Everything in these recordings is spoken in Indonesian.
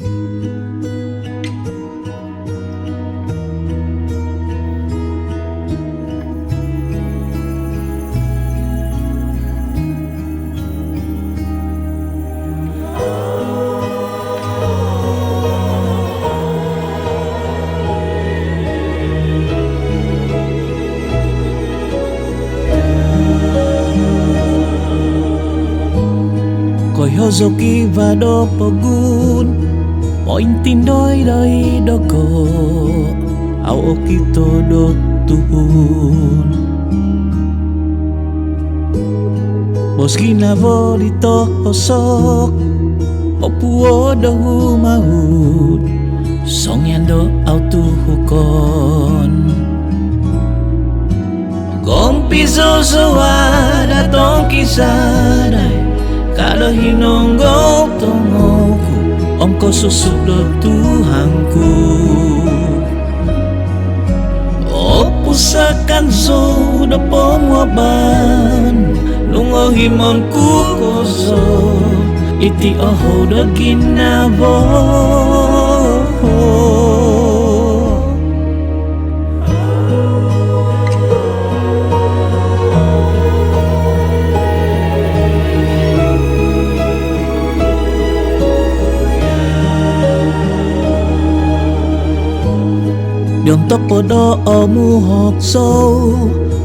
Coi hozoki và đo pogun Poin tin đôi đôi đo ko Ao okito do tuhun Boski na volito hosok Opuo do humahud Song yan do autuhukon Gompi zozoa datong kisadai Kada hinonggo tongoku Ongko susuk do Tuhanku Opusakan zo do pomwaban Nungo himonku koso Iti oho do ginabo Yon topo do omu hokso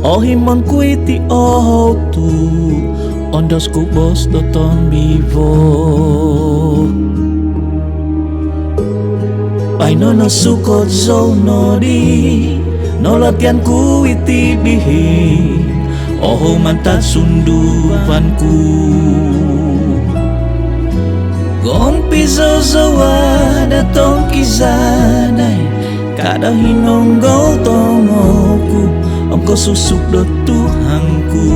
O himon kuiti o hotu Ondos kubos do ton bivo Paino no sukot zo no di No latihan kuiti bihi Oho mantat sunduanku Gompi zozoa datong kizadai Kada hinonggo tongoku Ongko susuk do Tuhanku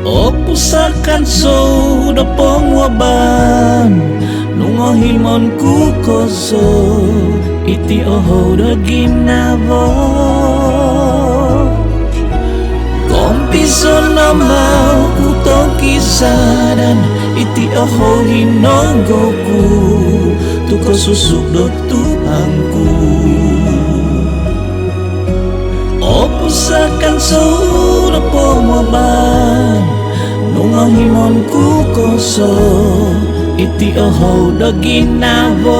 Opusakan so do pomwaban Nungo himonku koso Iti oho do ginabo Gompi so namau kutong kisadan Iti oho hinonggoku Tuko susuk do Tuhanku Opusakan sudo pomwaban Nungo himonku koso Iti oho do ginabo